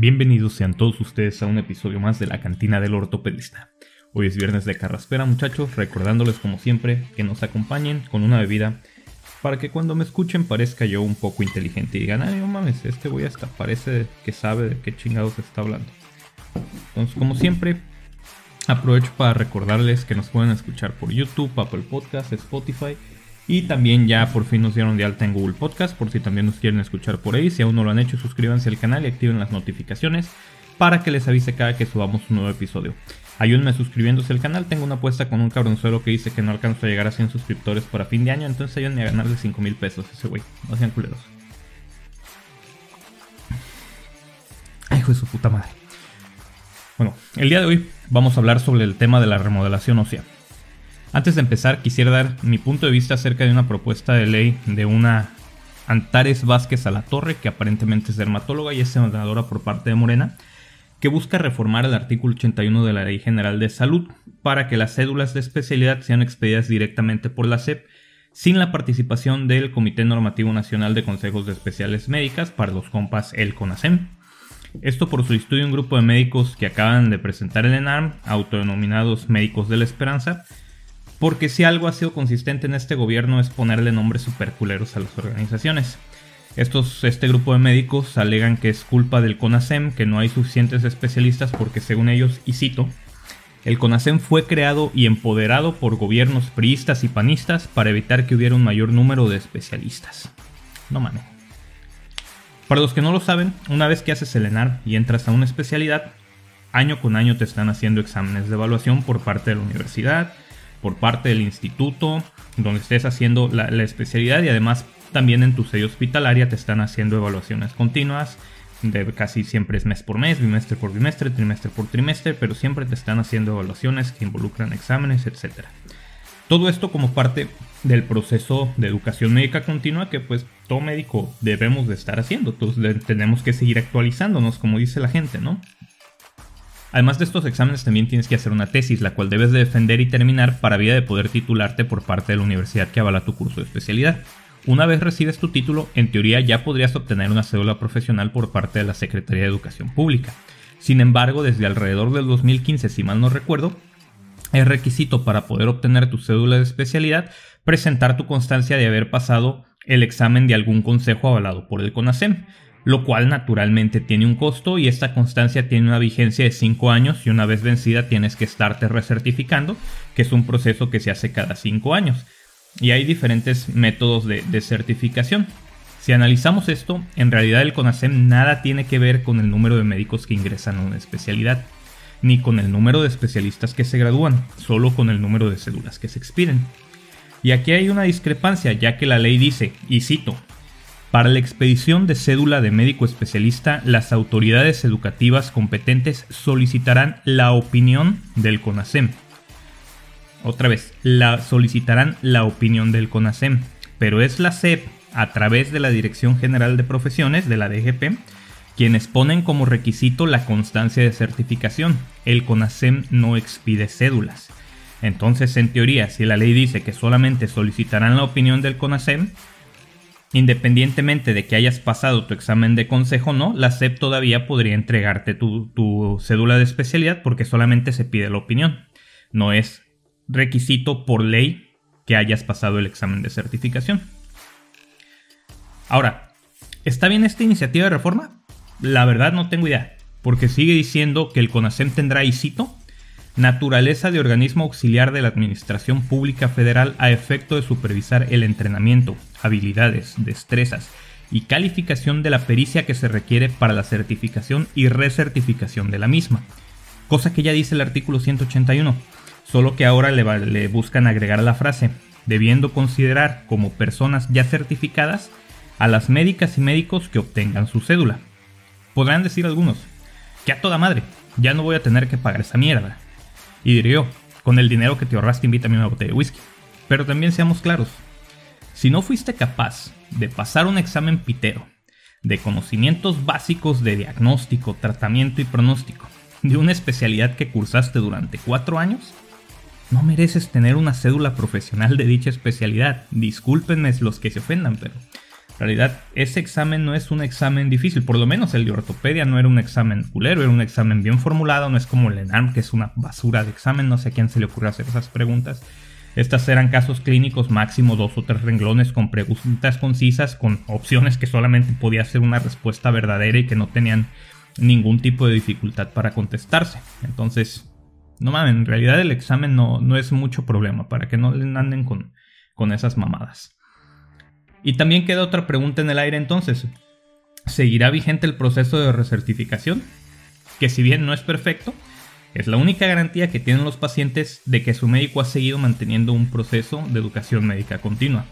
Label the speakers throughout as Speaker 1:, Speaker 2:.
Speaker 1: Bienvenidos sean todos ustedes a un episodio más de la Cantina del Ortopedista. Hoy es viernes de carraspera, muchachos, recordándoles como siempre que nos acompañen con una bebida para que cuando me escuchen parezca yo un poco inteligente y digan, ay, no mames, este güey hasta parece que sabe de qué chingados está hablando. Entonces, como siempre, aprovecho para recordarles que nos pueden escuchar por YouTube, Apple Podcast, Spotify y también ya por fin nos dieron de alta en Google Podcast por si también nos quieren escuchar por ahí. Si aún no lo han hecho, suscríbanse al canal y activen las notificaciones para que les avise cada que subamos un nuevo episodio. Ayúdenme suscribiéndose al canal, tengo una apuesta con un cabronzuelo que dice que no alcanzo a llegar a 100 suscriptores para fin de año, entonces ayúdenme a ganarle 5,000 pesos ese güey, no sean culeros. Ay, hijo de su puta madre. Bueno, el día de hoy vamos a hablar sobre el tema de la remodelación ósea. Antes de empezar, quisiera dar mi punto de vista acerca de una propuesta de ley de una Antares Vázquez Alatorre, que aparentemente es dermatóloga y es senadora por parte de Morena, que busca reformar el artículo 81 de la Ley General de Salud para que las cédulas de especialidad sean expedidas directamente por la SEP sin la participación del Comité Normativo Nacional de Consejos de Especialidades Médicas, para los compas el CONASEM. Esto por su estudio un grupo de médicos que acaban de presentar el ENARM, autodenominados Médicos de la Esperanza, porque si algo ha sido consistente en este gobierno es ponerle nombres superculeros a las organizaciones. Este grupo de médicos alegan que es culpa del CONASEM, que no hay suficientes especialistas porque según ellos, y cito, el CONASEM fue creado y empoderado por gobiernos priistas y panistas para evitar que hubiera un mayor número de especialistas. No mames. Para los que no lo saben, una vez que haces el ENARM y entras a una especialidad, año con año te están haciendo exámenes de evaluación por parte de la universidad, por parte del instituto donde estés haciendo la especialidad, y además también en tu sede hospitalaria te están haciendo evaluaciones continuas, de casi siempre es mes por mes, bimestre por bimestre, trimestre por trimestre, pero siempre te están haciendo evaluaciones que involucran exámenes, etc. Todo esto como parte del proceso de educación médica continua que pues todo médico debemos de estar haciendo. Entonces tenemos que seguir actualizándonos, como dice la gente, ¿no? Además de estos exámenes también tienes que hacer una tesis, la cual debes de defender y terminar para vía de poder titularte por parte de la universidad que avala tu curso de especialidad. Una vez recibes tu título, en teoría ya podrías obtener una cédula profesional por parte de la Secretaría de Educación Pública. Sin embargo, desde alrededor del 2015, si mal no recuerdo, es requisito para poder obtener tu cédula de especialidad presentar tu constancia de haber pasado el examen de algún consejo avalado por el CONASEM, lo cual naturalmente tiene un costo y esta constancia tiene una vigencia de 5 años y una vez vencida tienes que estarte recertificando, que es un proceso que se hace cada 5 años. Y hay diferentes métodos de certificación. Si analizamos esto, en realidad el CONASEM nada tiene que ver con el número de médicos que ingresan a una especialidad, ni con el número de especialistas que se gradúan, solo con el número de cédulas que se expiden. Y aquí hay una discrepancia, ya que la ley dice, y cito, para la expedición de cédula de médico especialista, las autoridades educativas competentes solicitarán la opinión del CONASEM. Otra vez, solicitarán la opinión del CONASEM, pero es la SEP, a través de la Dirección General de Profesiones, de la DGP, quienes ponen como requisito la constancia de certificación. El CONASEM no expide cédulas. Entonces, en teoría, si la ley dice que solamente solicitarán la opinión del CONASEM, independientemente de que hayas pasado tu examen de consejo o no, la SEP todavía podría entregarte tu cédula de especialidad porque solamente se pide la opinión. No es requisito por ley que hayas pasado el examen de certificación. Ahora, ¿está bien esta iniciativa de reforma? La verdad no tengo idea, porque sigue diciendo que el CONASEM tendrá, y cito, naturaleza de organismo auxiliar de la Administración Pública Federal a efecto de supervisar el entrenamiento, habilidades, destrezas y calificación de la pericia que se requiere para la certificación y recertificación de la misma, cosa que ya dice el artículo 181, solo que ahora le buscan agregar la frase, debiendo considerar como personas ya certificadas a las médicas y médicos que obtengan su cédula. Podrán decir algunos, que a toda madre, ya no voy a tener que pagar esa mierda. Y diré yo, con el dinero que te ahorraste invítame una botella de whisky. Pero también seamos claros, si no fuiste capaz de pasar un examen pitero, de conocimientos básicos de diagnóstico, tratamiento y pronóstico, de una especialidad que cursaste durante 4 años, no mereces tener una cédula profesional de dicha especialidad. Discúlpenme los que se ofendan, pero En realidad, ese examen no es un examen difícil, por lo menos el de ortopedia no era un examen culero, era un examen bien formulado, no es como el ENARM, que es una basura de examen, no sé a quién se le ocurrió hacer esas preguntas. Estas eran casos clínicos, máximo 2 o 3 renglones con preguntas concisas, con opciones que solamente podía ser una respuesta verdadera y que no tenían ningún tipo de dificultad para contestarse. Entonces, no mames, en realidad el examen no es mucho problema, para que no le anden con esas mamadas. Y también queda otra pregunta en el aire entonces. ¿Seguirá vigente el proceso de recertificación? Que si bien no es perfecto, es la única garantía que tienen los pacientes de que su médico ha seguido manteniendo un proceso de educación médica continua.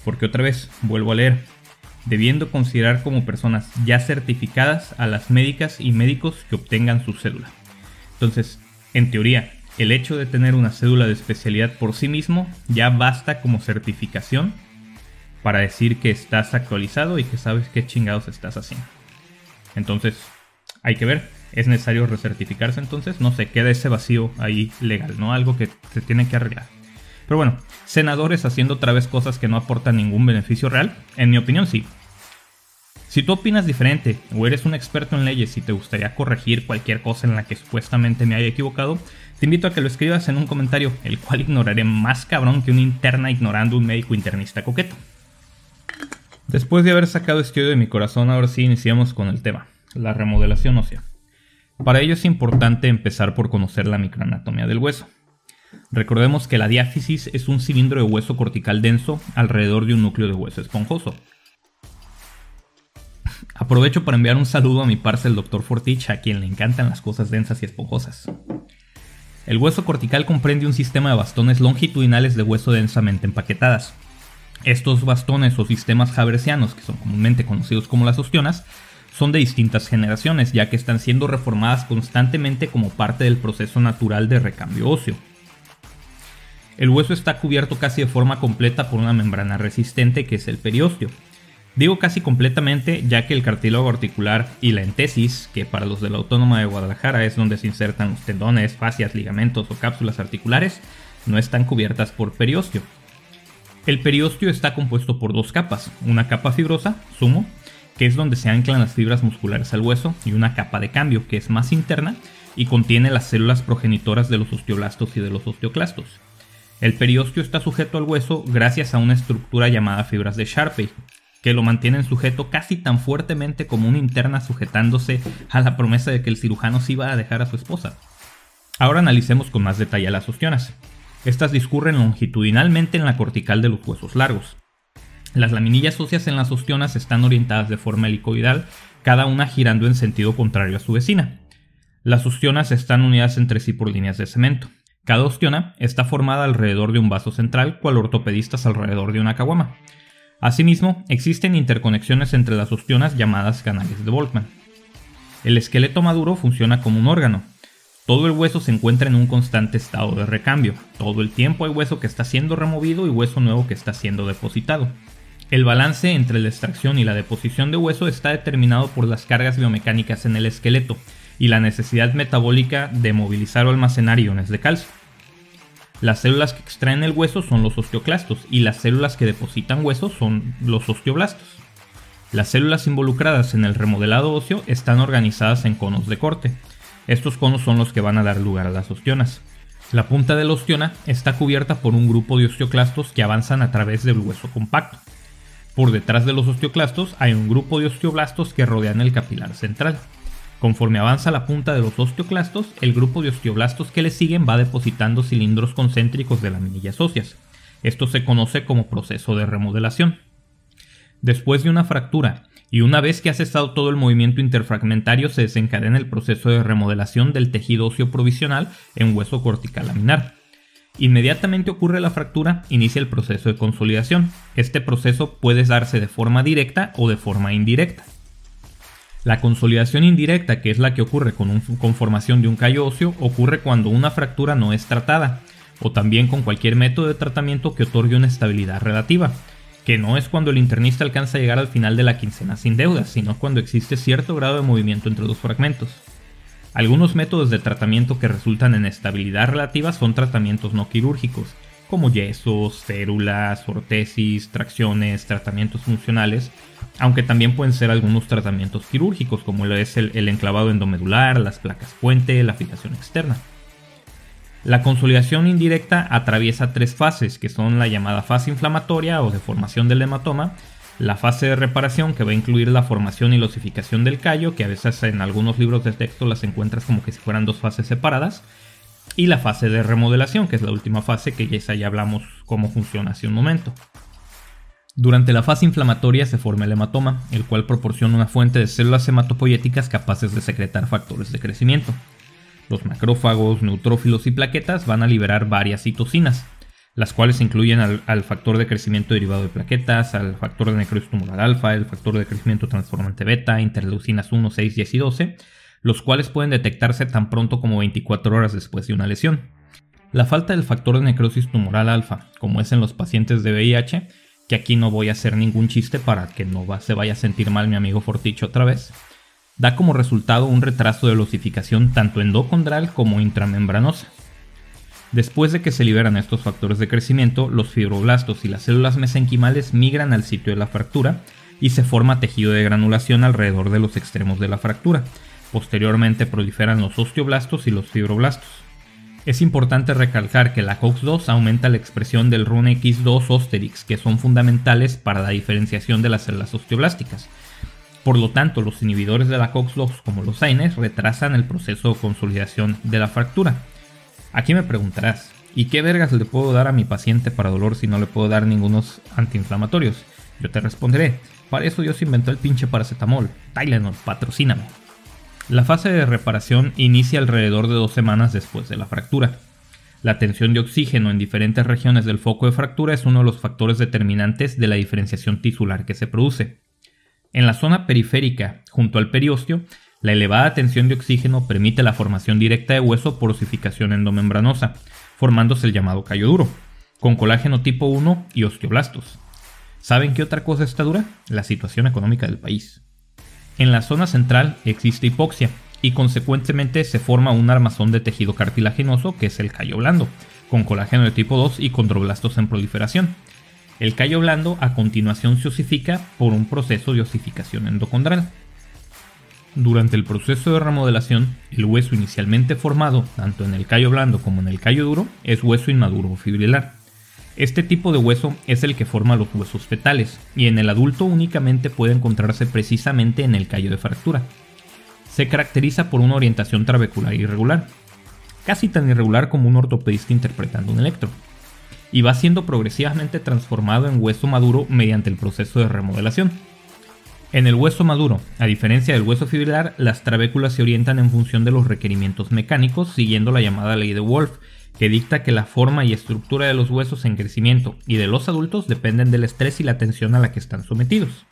Speaker 1: Porque otra vez, vuelvo a leer, debiendo considerar como personas ya certificadas a las médicas y médicos que obtengan su cédula. Entonces, en teoría, el hecho de tener una cédula de especialidad por sí mismo ya basta como certificación para decir que estás actualizado y que sabes qué chingados estás haciendo. Entonces, hay que ver, ¿es necesario recertificarse entonces? No sé, queda ese vacío ahí legal, ¿no? Algo que se tiene que arreglar. Pero bueno, senadores haciendo otra vez cosas que no aportan ningún beneficio real, en mi opinión sí. Si tú opinas diferente o eres un experto en leyes y te gustaría corregir cualquier cosa en la que supuestamente me haya equivocado, te invito a que lo escribas en un comentario, el cual ignoraré más cabrón que una interna ignorando un médico internista coqueto. Después de haber sacado este odio de mi corazón, ahora sí iniciamos con el tema, la remodelación ósea. Para ello es importante empezar por conocer la microanatomía del hueso. Recordemos que la diáfisis es un cilindro de hueso cortical denso alrededor de un núcleo de hueso esponjoso. Aprovecho para enviar un saludo a mi parce el Dr. Fortich, a quien le encantan las cosas densas y esponjosas. El hueso cortical comprende un sistema de bastones longitudinales de hueso densamente empaquetadas. Estos bastones o sistemas haversianos, que son comúnmente conocidos como las ostionas, son de distintas generaciones, ya que están siendo reformadas constantemente como parte del proceso natural de recambio óseo. El hueso está cubierto casi de forma completa por una membrana resistente que es el periósteo. Digo casi completamente, ya que el cartílago articular y la entesis, que para los de la Autónoma de Guadalajara es donde se insertan los tendones, fascias, ligamentos o cápsulas articulares, no están cubiertas por periósteo. El periósteo está compuesto por dos capas, una capa fibrosa, sumo, que es donde se anclan las fibras musculares al hueso, y una capa de cambio, que es más interna y contiene las células progenitoras de los osteoblastos y de los osteoclastos. El periósteo está sujeto al hueso gracias a una estructura llamada fibras de Sharpey, que lo mantienen sujeto casi tan fuertemente como una interna sujetándose a la promesa de que el cirujano sí iba a dejar a su esposa. Ahora analicemos con más detalle las ostionas. Estas discurren longitudinalmente en la cortical de los huesos largos. Las laminillas óseas en las ostionas están orientadas de forma helicoidal, cada una girando en sentido contrario a su vecina. Las ostionas están unidas entre sí por líneas de cemento. Cada ostiona está formada alrededor de un vaso central, cual ortopedistas alrededor de una caguama. Asimismo, existen interconexiones entre las ostionas llamadas canales de Volkmann. El esqueleto maduro funciona como un órgano. Todo el hueso se encuentra en un constante estado de recambio. Todo el tiempo hay hueso que está siendo removido y hueso nuevo que está siendo depositado. El balance entre la extracción y la deposición de hueso está determinado por las cargas biomecánicas en el esqueleto y la necesidad metabólica de movilizar o almacenar iones de calcio. Las células que extraen el hueso son los osteoclastos y las células que depositan hueso son los osteoblastos. Las células involucradas en el remodelado óseo están organizadas en conos de corte. Estos conos son los que van a dar lugar a las ostionas. La punta de la ostiona está cubierta por un grupo de osteoclastos que avanzan a través del hueso compacto. Por detrás de los osteoclastos hay un grupo de osteoblastos que rodean el capilar central. Conforme avanza la punta de los osteoclastos, el grupo de osteoblastos que le siguen va depositando cilindros concéntricos de laminillas óseas. Esto se conoce como proceso de remodelación. Después de una fractura, y una vez que ha cesado todo el movimiento interfragmentario, se desencadena el proceso de remodelación del tejido óseo provisional en hueso cortical laminar. Inmediatamente ocurre la fractura, inicia el proceso de consolidación. Este proceso puede darse de forma directa o de forma indirecta. La consolidación indirecta, que es la que ocurre con formación de un callo óseo, ocurre cuando una fractura no es tratada, o también con cualquier método de tratamiento que otorgue una estabilidad relativa, que no es cuando el internista alcanza a llegar al final de la quincena sin deudas, sino cuando existe cierto grado de movimiento entre los fragmentos. Algunos métodos de tratamiento que resultan en estabilidad relativa son tratamientos no quirúrgicos, como yesos, férulas, ortesis, tracciones, tratamientos funcionales, aunque también pueden ser algunos tratamientos quirúrgicos, como lo es el enclavado endomedular, las placas puente, la fijación externa. La consolidación indirecta atraviesa 3 fases, que son la llamada fase inflamatoria o de formación del hematoma, la fase de reparación, que va a incluir la formación y la osificación del callo, que a veces en algunos libros de texto las encuentras como que si fueran 2 fases separadas, y la fase de remodelación, que es la última fase, que ya hablamos cómo funciona hace un momento. Durante la fase inflamatoria se forma el hematoma, el cual proporciona una fuente de células hematopoyéticas capaces de secretar factores de crecimiento. Los macrófagos, neutrófilos y plaquetas van a liberar varias citocinas, las cuales incluyen al factor de crecimiento derivado de plaquetas, al factor de necrosis tumoral alfa, el factor de crecimiento transformante beta, interleucinas 1, 6, 10 y 12, los cuales pueden detectarse tan pronto como 24 horas después de una lesión. La falta del factor de necrosis tumoral alfa, como es en los pacientes de VIH, que aquí no voy a hacer ningún chiste para que no se vaya a sentir mal mi amigo Forticho otra vez, da como resultado un retraso de la osificación tanto endocondral como intramembranosa. Después de que se liberan estos factores de crecimiento, los fibroblastos y las células mesenquimales migran al sitio de la fractura y se forma tejido de granulación alrededor de los extremos de la fractura. Posteriormente proliferan los osteoblastos y los fibroblastos. Es importante recalcar que la COX-2 aumenta la expresión del RUNX2 Osterix, que son fundamentales para la diferenciación de las células osteoblásticas. Por lo tanto, los inhibidores de la COX-2, como los AINES, retrasan el proceso de consolidación de la fractura. Aquí me preguntarás, ¿y qué vergas le puedo dar a mi paciente para dolor si no le puedo dar ningunos antiinflamatorios? Yo te responderé, para eso Dios inventó el pinche paracetamol. Tylenol, patrocíname. La fase de reparación inicia alrededor de 2 semanas después de la fractura. La tensión de oxígeno en diferentes regiones del foco de fractura es uno de los factores determinantes de la diferenciación tisular que se produce. En la zona periférica, junto al periósteo, la elevada tensión de oxígeno permite la formación directa de hueso por osificación endomembranosa, formándose el llamado callo duro, con colágeno tipo 1 y osteoblastos. ¿Saben qué otra cosa está dura? La situación económica del país. En la zona central existe hipoxia y consecuentemente se forma un armazón de tejido cartilaginoso que es el callo blando, con colágeno de tipo 2 y condroblastos en proliferación. El callo blando a continuación se osifica por un proceso de osificación endocondral. Durante el proceso de remodelación, el hueso inicialmente formado, tanto en el callo blando como en el callo duro, es hueso inmaduro o fibrilar. Este tipo de hueso es el que forma los huesos fetales, y en el adulto únicamente puede encontrarse precisamente en el callo de fractura. Se caracteriza por una orientación trabecular irregular, casi tan irregular como un ortopedista interpretando un electro, y va siendo progresivamente transformado en hueso maduro mediante el proceso de remodelación. En el hueso maduro, a diferencia del hueso fibrilar, las trabéculas se orientan en función de los requerimientos mecánicos siguiendo la llamada ley de Wolff, que dicta que la forma y estructura de los huesos en crecimiento y de los adultos dependen del estrés y la tensión a la que están sometidos.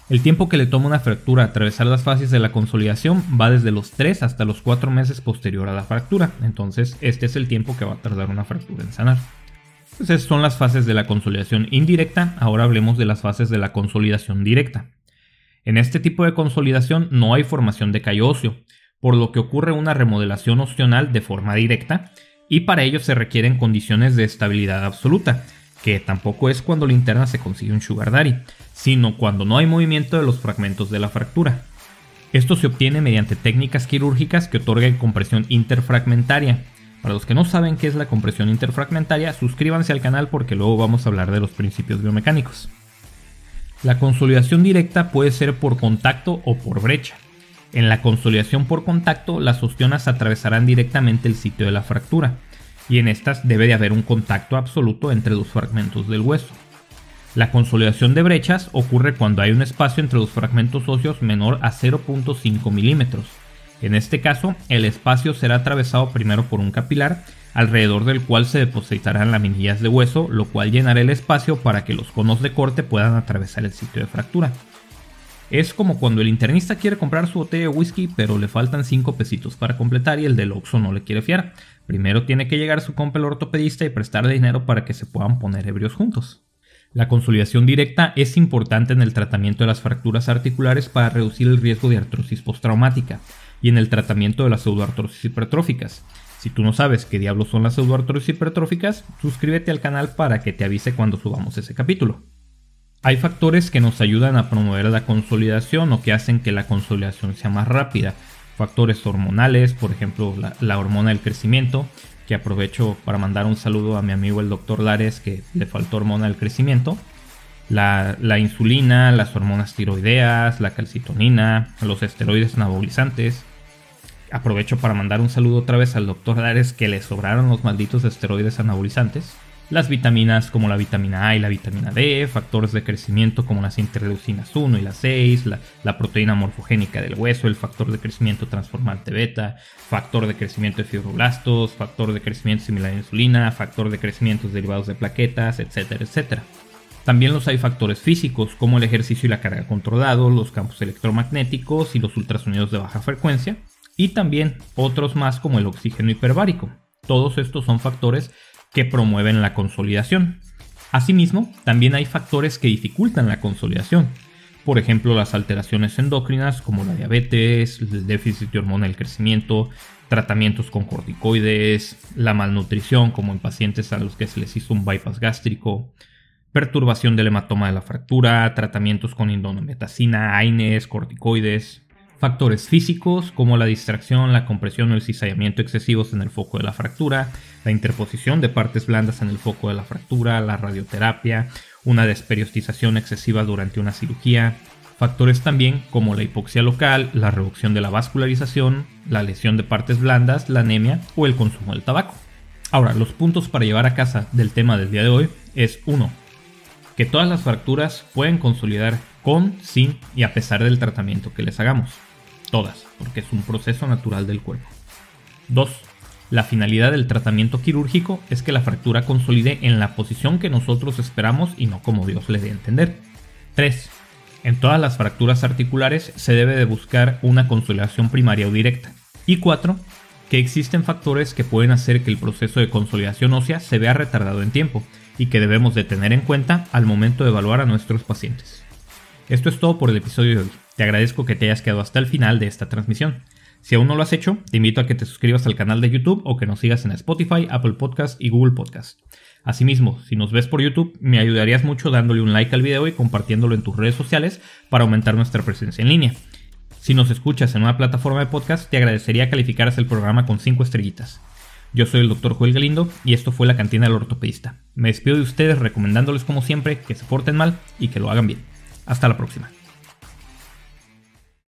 Speaker 1: El tiempo que le toma una fractura atravesar las fases de la consolidación va desde los 3 hasta los 4 meses posterior a la fractura, entonces este es el tiempo que va a tardar una fractura en sanar. Esas son las fases de la consolidación indirecta, ahora hablemos de las fases de la consolidación directa. En este tipo de consolidación no hay formación de callo óseo, por lo que ocurre una remodelación osteonal de forma directa, y para ello se requieren condiciones de estabilidad absoluta, que tampoco es cuando la interna se consigue un sugar daddy, sino cuando no hay movimiento de los fragmentos de la fractura. Esto se obtiene mediante técnicas quirúrgicas que otorgan compresión interfragmentaria. Para los que no saben qué es la compresión interfragmentaria, suscríbanse al canal porque luego vamos a hablar de los principios biomecánicos. La consolidación directa puede ser por contacto o por brecha. En la consolidación por contacto, las ostionas atravesarán directamente el sitio de la fractura, y en estas debe de haber un contacto absoluto entre los fragmentos del hueso. La consolidación de brechas ocurre cuando hay un espacio entre los fragmentos óseos menor a 0.5 milímetros. En este caso, el espacio será atravesado primero por un capilar, alrededor del cual se depositarán laminillas de hueso, lo cual llenará el espacio para que los conos de corte puedan atravesar el sitio de fractura. Es como cuando el internista quiere comprar su botella de whisky, pero le faltan 5 pesitos para completar y el del Oxxo no le quiere fiar. Primero tiene que llegar su compa el ortopedista y prestarle dinero para que se puedan poner ebrios juntos. La consolidación directa es importante en el tratamiento de las fracturas articulares para reducir el riesgo de artrosis postraumática y en el tratamiento de las pseudoartrosis hipertróficas. Si tú no sabes qué diablos son las pseudoartrosis hipertróficas, suscríbete al canal para que te avise cuando subamos ese capítulo. Hay factores que nos ayudan a promover la consolidación o que hacen que la consolidación sea más rápida. Factores hormonales, por ejemplo la hormona del crecimiento, que aprovecho para mandar un saludo a mi amigo el Dr. Lares, que le faltó hormona del crecimiento. La insulina, las hormonas tiroideas, la calcitonina, los esteroides anabolizantes. Aprovecho para mandar un saludo otra vez al Dr. Lares, que le sobraron los malditos esteroides anabolizantes. Las vitaminas como la vitamina A y la vitamina D, factores de crecimiento como las interleucinas 1 y las 6, la proteína morfogénica del hueso, el factor de crecimiento transformante beta, factor de crecimiento de fibroblastos, factor de crecimiento similar a la insulina, factor de crecimiento derivados de plaquetas, etcétera, etcétera. También los hay factores físicos como el ejercicio y la carga controlado, los campos electromagnéticos y los ultrasonidos de baja frecuencia, y también otros más como el oxígeno hiperbárico. Todos estos son factores que promueven la consolidación. Asimismo, también hay factores que dificultan la consolidación. Por ejemplo, las alteraciones endócrinas como la diabetes, el déficit de hormona del crecimiento, tratamientos con corticoides, la malnutrición como en pacientes a los que se les hizo un bypass gástrico, perturbación del hematoma de la fractura, tratamientos con indometacina, AINES, corticoides. Factores físicos como la distracción, la compresión o el cizallamiento excesivos en el foco de la fractura, la interposición de partes blandas en el foco de la fractura, la radioterapia, una desperiostización excesiva durante una cirugía. Factores también como la hipoxia local, la reducción de la vascularización, la lesión de partes blandas, la anemia o el consumo del tabaco. Ahora, los puntos para llevar a casa del tema del día de hoy es 1. Que todas las fracturas pueden consolidar con, sin y a pesar del tratamiento que les hagamos. Todas, porque es un proceso natural del cuerpo. 2. La finalidad del tratamiento quirúrgico es que la fractura consolide en la posición que nosotros esperamos y no como Dios le dé a entender. 3. En todas las fracturas articulares se debe de buscar una consolidación primaria o directa. Y 4. Que existen factores que pueden hacer que el proceso de consolidación ósea se vea retardado en tiempo y que debemos de tener en cuenta al momento de evaluar a nuestros pacientes. Esto es todo por el episodio de hoy. Te agradezco que te hayas quedado hasta el final de esta transmisión. Si aún no lo has hecho, te invito a que te suscribas al canal de YouTube o que nos sigas en Spotify, Apple Podcast y Google Podcast. Asimismo, si nos ves por YouTube, me ayudarías mucho dándole un like al video y compartiéndolo en tus redes sociales para aumentar nuestra presencia en línea. Si nos escuchas en una plataforma de podcast, te agradecería calificaras el programa con 5 estrellitas. Yo soy el Dr. Joel Galindo y esto fue La Cantina del Ortopedista. Me despido de ustedes recomendándoles como siempre que se porten mal y que lo hagan bien. Hasta la próxima.